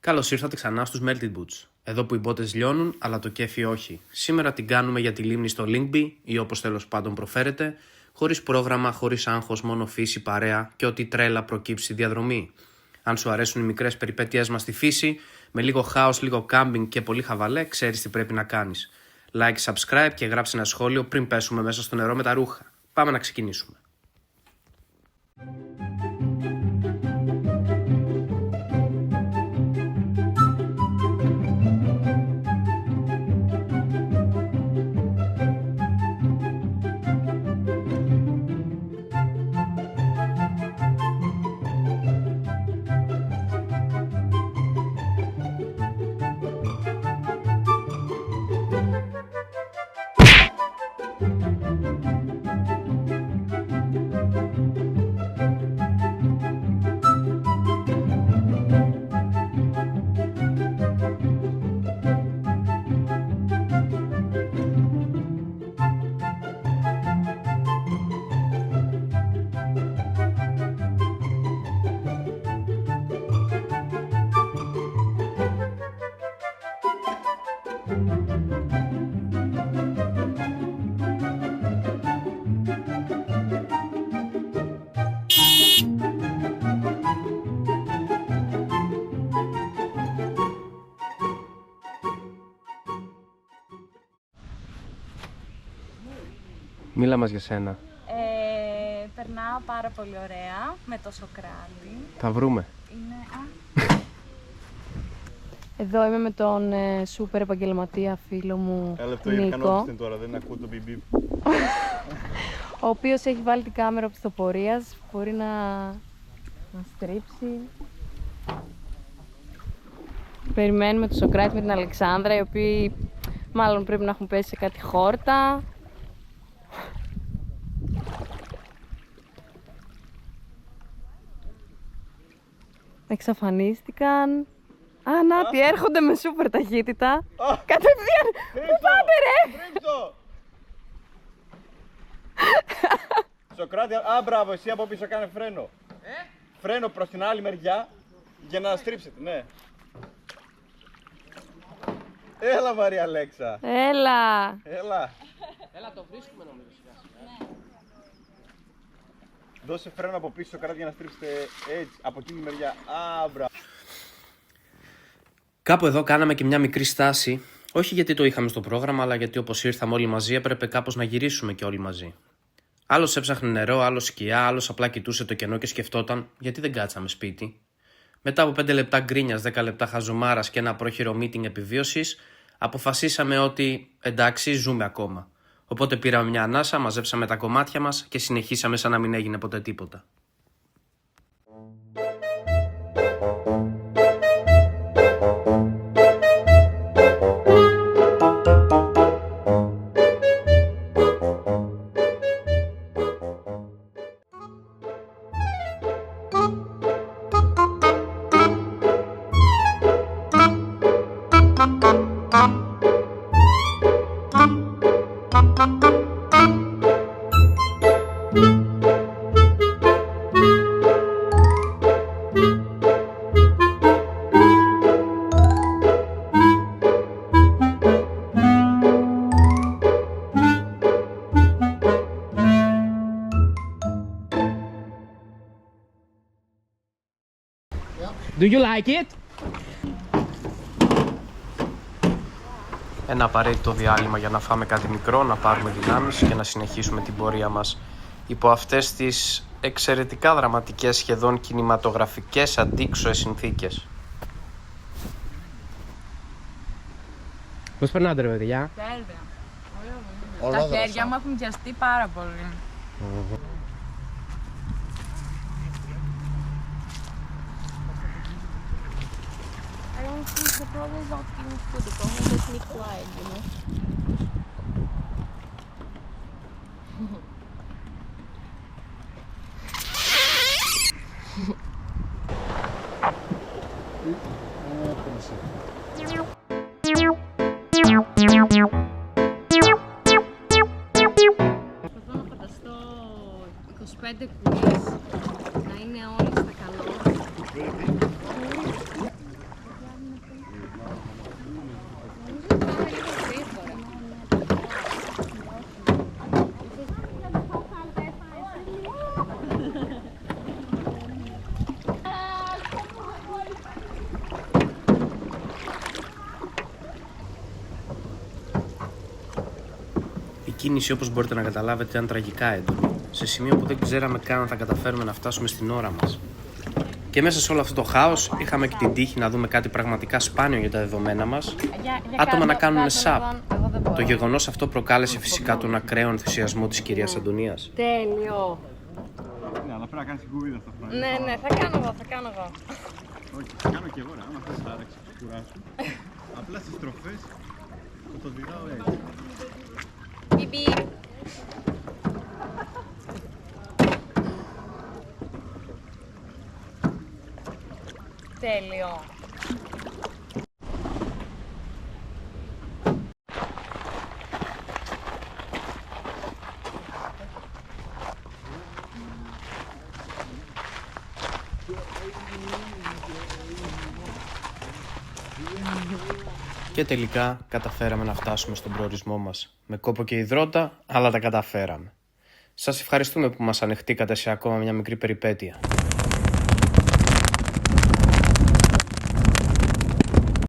Καλώς ήρθατε ξανά στους Melted Boots. Εδώ που οι μπότες λιώνουν, αλλά το κέφι όχι. Σήμερα την κάνουμε για τη λίμνη στο Lyngby, ή όπως τέλος πάντων προφέρεται, χωρίς πρόγραμμα, χωρίς άγχος, μόνο φύση, παρέα και ό,τι τρέλα προκύψει στη διαδρομή. Αν σου αρέσουν οι μικρές περιπέτειές μας στη φύση, με λίγο χάος, λίγο κάμπινγκ και πολύ χαβαλέ, ξέρεις τι πρέπει να κάνεις. Like, subscribe και γράψε ένα σχόλιο πριν πέσουμε μέσα στο νερό με τα ρούχα. Πάμε να ξεκινήσουμε. Μίλα μας για σένα. Περνάω πάρα πολύ ωραία με το Σοκράτη. Θα βρούμε. Εδώ είμαι με τον σούπερ επαγγελματία φίλο μου Νίκο, τώρα, δεν ακούω το μπιμπι. ο οποίος έχει βάλει την κάμερα οπισθοπορίας, μπορεί να στρίψει. Περιμένουμε τον Σοκράτη με την Αλεξάνδρα, οι οποίοι μάλλον πρέπει να έχουν πέσει σε κάτι χόρτα. Εξαφανίστηκαν. Α, νάτι, έρχονται με σούπερ ταχύτητα. Κατευθείαν! Πού πάτε ρε! Σοκράτη, μπράβο, εσύ από πίσω κάνε φρένο. Φρένο προς την άλλη μεριά για να στρίψετε, ναι. Έλα Μαρία Αλέξα. Έλα! Έλα, το βρίσκουμε νομίζω σιγά σιγά. Δώσε φρένο από πίσω, Σοκράτη, για να στρίψετε έτσι, από εκείνη τη μεριά. Μπράβο. Κάπου εδώ κάναμε και μια μικρή στάση, όχι γιατί το είχαμε στο πρόγραμμα, αλλά γιατί όπως ήρθαμε όλοι μαζί έπρεπε κάπως να γυρίσουμε και όλοι μαζί. Άλλος έψαχνε νερό, άλλος σκιά, άλλος απλά κοιτούσε το κενό και σκεφτόταν γιατί δεν κάτσαμε σπίτι. Μετά από 5 λεπτά γκρίνιας, 10 λεπτά χαζομάρας και ένα πρόχειρο meeting επιβίωσης, αποφασίσαμε ότι εντάξει, ζούμε ακόμα. Οπότε πήραμε μια ανάσα, μαζέψαμε τα κομμάτια μας και συνεχίσαμε σαν να μην έγινε ποτέ τίποτα. Do you like it? Ένα απαραίτητο διάλειμμα για να φάμε κάτι μικρό, να πάρουμε δυνάμεις και να συνεχίσουμε την πορεία μας υπό αυτές τις εξαιρετικά δραματικές, σχεδόν κινηματογραφικές αντίξωες συνθήκες. Πώς περνάτε ρε παιδιά? Τέλεια. Τα χέρια μου έχουν πιαστεί πάρα πολύ. I don't think the problem is not being food, the problem is me quiet, you know? Προσπαθώ να φανταστώ 25 κουνείς να είναι όλοι στα καλό. κίνηση, όπως μπορείτε να καταλάβετε, ήταν τραγικά έντονη, σε σημείο που δεν ξέραμε καν αν θα καταφέρουμε να φτάσουμε στην ώρα μας. Και μέσα σε όλο αυτό το χάος είχαμε και την τύχη να δούμε κάτι πραγματικά σπάνιο για τα δεδομένα μας, άτομα να κάνουν σαπ. Το γεγονός αυτό προκάλεσε φυσικά τον ακραίο ενθουσιασμό της κυρίας Αντωνίας. Τέλειο! Ναι, αλλά πρέπει να κάνεις την κουβίδα αυτό το Ναι, ναι, θα κάνω εγώ. Όχι, θα κάνω και εγώ, άμα θες να άραξεις το κουράσου. Απλά στις στροφές θα το οδηγάω έτσι. Μπιμπι! Τέλειο! Και τελικά καταφέραμε να φτάσουμε στον προορισμό μας. Με κόπο και υδρότα, αλλά τα καταφέραμε. Σας ευχαριστούμε που μας ανεχτήκατε σε ακόμα μια μικρή περιπέτεια.